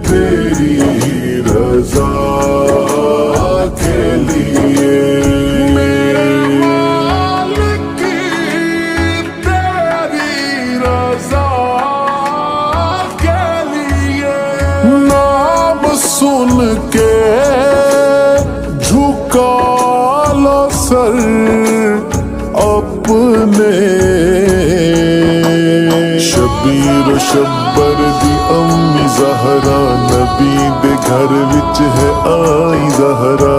तेरी रजा के लिए, मेरे मालिक तेरी रजा के लिए। नाम सुन के झुका लो सर अपने, शबीर शब्बर दी अम्मी ज़हरा, नबी दे घर विच है आई ज़हरा।